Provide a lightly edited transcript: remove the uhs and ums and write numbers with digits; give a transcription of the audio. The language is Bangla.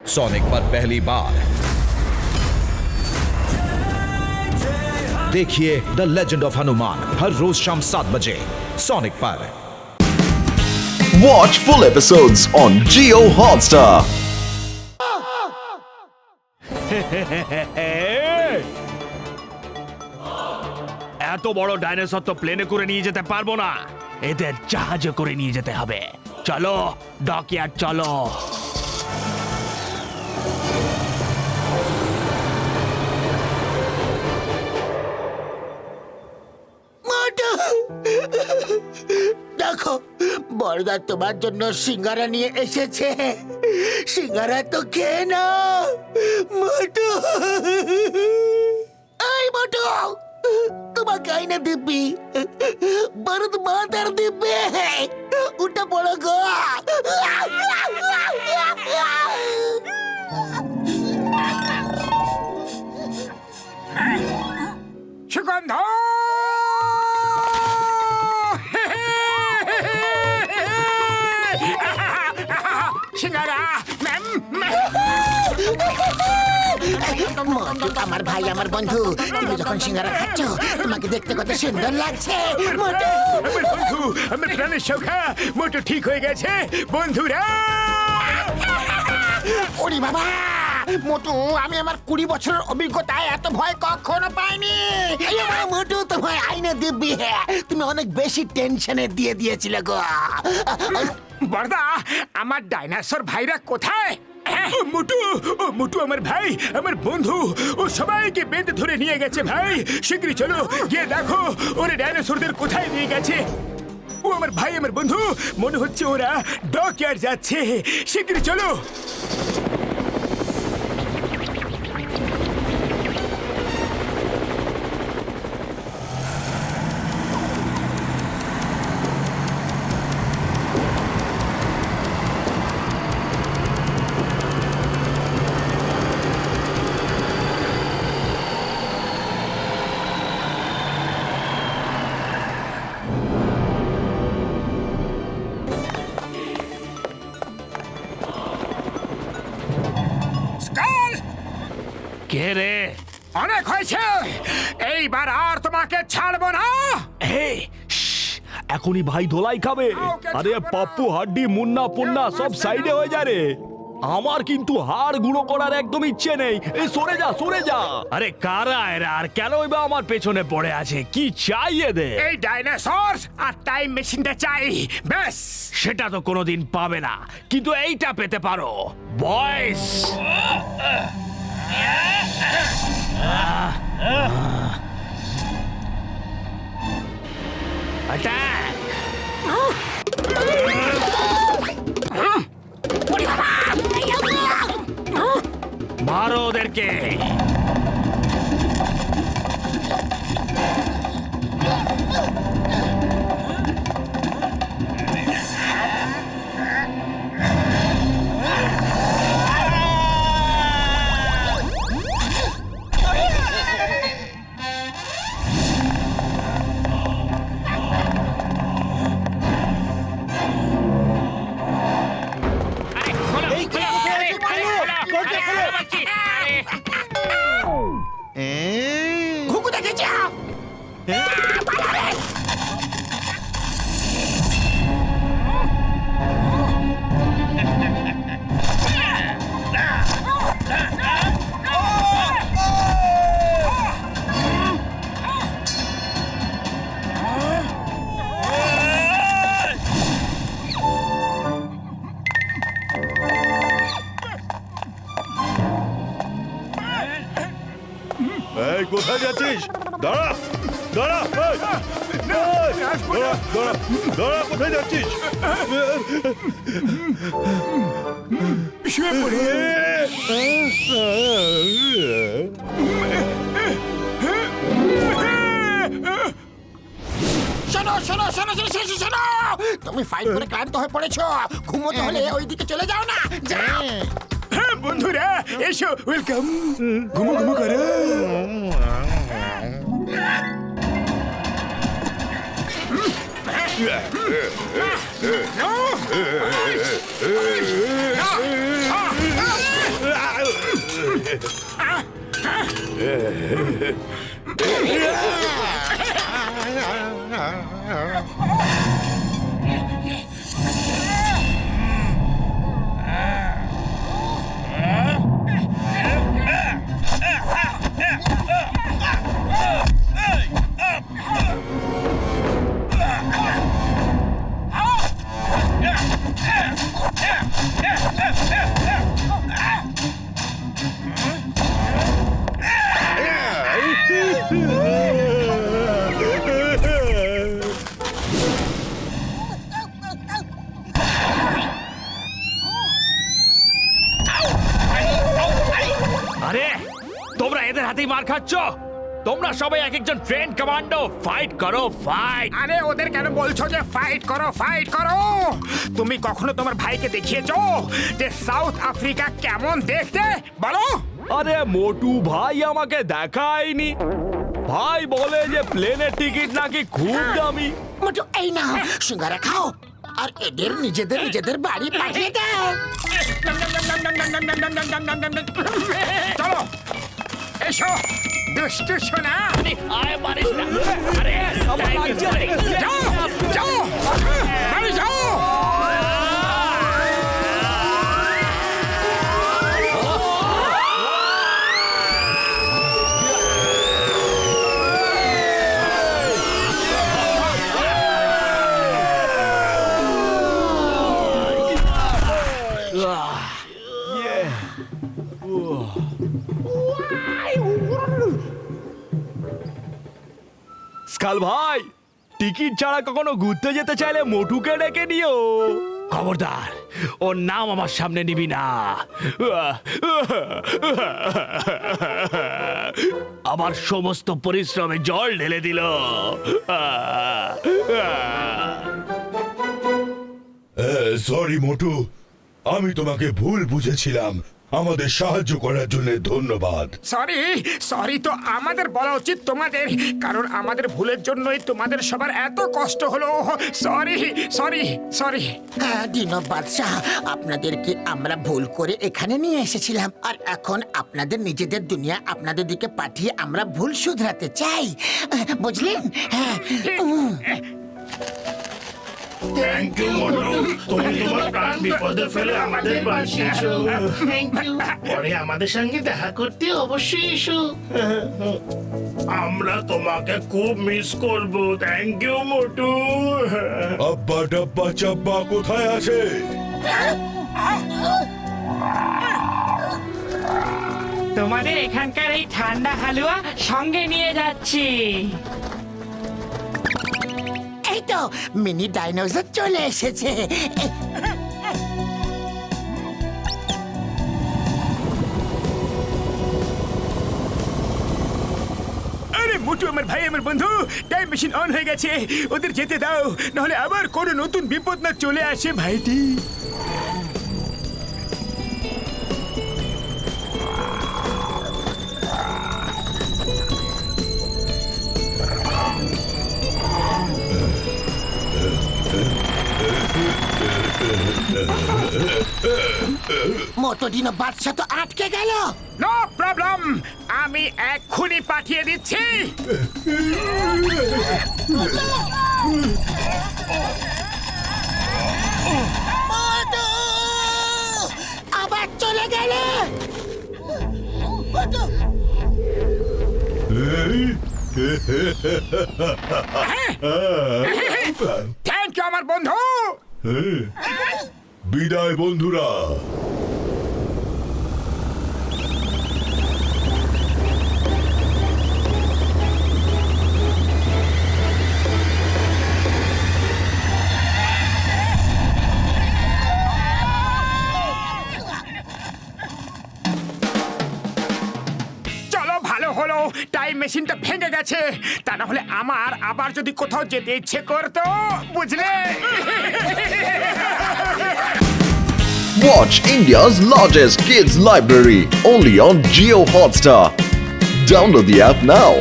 सोनिक पर पहली बार देखिए द लेजेंड ऑफ हनुमान हर रोज शाम 7 बजे सोनिक पर। Watch full episodes on Jio Hotstar. এত বড় ডাইনোসর তো প্লেনে করে নিয়ে যেতে পারবো না, এদের জাহাজে করে নিয়ে যেতে হবে। চলো ডকইয়ার্ড চলো। দেখো বড়দা তোমার জন্য সিঙ্গারা নিয়ে এসেছে, সিঙ্গারা তো খেয়ে না মোটু। এই মোটু তোমাকে আইনে দিব্যি বরদ মাতার দিব্যি উঠে পড়ো গো। সুগন্ধ আমার ভাই আমার বন্ধু, তুমি যখন সিঙ্গারা খাচ্ছ তোমাকে দেখতে কত সুন্দর লাগছে। বন্ধু আমার প্রাণের সখা মোটু ঠিক হয়ে গেছে বন্ধুরা। ওরে বাবা মোটু, আমি আমার 20 বছরের অভিজ্ঞতায় এত ভয় কখনো পাইনি। মোটু তোমায় আইনে দিব্যি, তুমি অনেক বেশি টেনশনে দিয়ে দিয়েছিলে গো। বড়দা আমার ডাইনোসর ভাইরা কোথায়? মোটু আমার ভাই আমার বন্ধু, ও সবাইকে বেঁধে ধরে নিয়ে গেছে ভাই। শীঘ্রই চলো গিয়ে দেখো ওরা ডাইনোসরদের কোথায় নিয়ে গেছে। ও আমার ভাই আমার বন্ধু, মনে হচ্ছে ওরা ডকইয়ার্ড যাচ্ছে। শীঘ্রই চলো। কে রে? অনেক হয়েছে, এইবার আর তোমাকে ছাড়বো না। এখনই ভাই ধোলাই খাবে। আরে পাপ্পু হাড্ডি মুন্না পুন্না সব সাইডে হয়ে যা রে। আমার কিন্তু হাড় গুঁড়ো করার একদম ইচ্ছে নেই। এই সরে যা সরে যা। আরে কারা এরা আর কেন বা আমার পেছনে পড়ে আছে? কি চাই এদের? এই ডাইনোসর আর টাইম মেশিনটা চাই। ব্যাস সেটা তো কোনোদিন পাবে না, কিন্তু এইটা পেতে পারো বয়েস। অ্যাটাক! মারো ওদেরকে। ঘুঘু দেখেছ? এই কোথায় যাচ্ছিস? দাঁড়া দাঁড়া দাঁড়া দাঁড়া দাঁড়া, কোথায় যাচ্ছিস? শুয়ে পড়ে। শোনো শোনো শোনো শোনো শোনো শোনো, তুমি ফাইট করে ক্লান্ত হয়ে পড়েছো, ঘুমোতে হলে ওইদিকে চলে যাও না। যাও বন্ধুরা এসো, ওয়েলকাম। ঘুমো ঘুমো করো। আরে তোমরা এদের হাতেই মার খাচ্ছ? তোমরা সবাই এক একজন ট্রেন কমান্ডো, ফাইট করো ফাইট। আরে ওদের কেন বলছো যে ফাইট করো ফাইট করো? তুমি কখনো তোমার ভাইকে দেখিয়েছো যে সাউথ আফ্রিকা কেমন দেখতে? বলো। আরে মোটু ভাই আমাকে দেখায়নি। ভাই বলে যে প্লেনের টিকিট নাকি খুব দামি। মোটু এই নাও সিঙ্গারা খাও আর এদের নিজেদের বাড়ি পাঠিয়ে দাও। চলো এসো দুষ্টু সোনা। আরে মারিস না। আরে আমার লাগছে রে। যাও যাও বাড়ি যাও। স্কাল ভাই, টিকিট ছাড়া কখনো ঘুরতে যেতে চাইলে মোটুকে ডেকে নিও। খবরদার ওর নাম আমার সামনে নিবি না। আমার সমস্ত পরিশ্রমে জল ঢেলে দিল। সরি মোটু, আমি তোমাকে ভুল বুঝেছিলাম। আমাদের সাহায্য করার জন্য ধন্যবাদ। সরি সরি তো আমাদের বলা উচিত তোমাদের, কারণ আমাদের ভুলের জন্যই তোমাদের সবার এত কষ্ট হলো। Sorry sorry sorry. হ্যাঁ দিনো বাদশাহ, আপনাদেরকে আমরা ভুল করে এখানে নিয়ে এসেছিলাম আর এখন আপনাদের নিজেদের দুনিয়া আপনাদের দিকে পাঠিয়ে আমরা ভুল শুধরাতে চাই, বুঝলেন? হ্যাঁ থ্যাংক ইউ মোটু, তুমি তোমার প্রাণ বিপদে ফেলে আমাদের বাঁচিয়েছো। পরে আমাদের সঙ্গে দেখা করতে অবশ্যই এসো। আমরা তোমাকে খুব মিস করব। থ্যাংক ইউ মোটু। আব্বা ডাব্বা চাব্বা কোথায় আছে? তোমাদের এখানকার এই ঠান্ডা হালুয়া সঙ্গে নিয়ে যাচ্ছি। এই তো মিনি ডাইনোসর চলে এসেছে। আরে মোটু আমার ভাই আমার বন্ধু, টাইম মেশিন অন হয়ে গেছে, ওদের যেতে দাও, নাহলে আবার কোনো নতুন বিপদ না চলে আসে ভাইটি। মোটো দিনো বাদশা তো আটকে গেল। নো প্রবলেম, আমি এক্ষুনি পাঠিয়ে দিচ্ছি। মোটো আবার চলে গেলে। মোটো থ্যাংক ইউ আমার বন্ধু। বিদায় বন্ধুরা। চলো ভালো হলো টাইম মেশিনটা ভেঙে গেছে, তা না হলে আমার আবার যদি কোথাও যেতে ইচ্ছে করতো, বুঝলে? Watch India's largest kids library only on Jio Hotstar. Download the app now.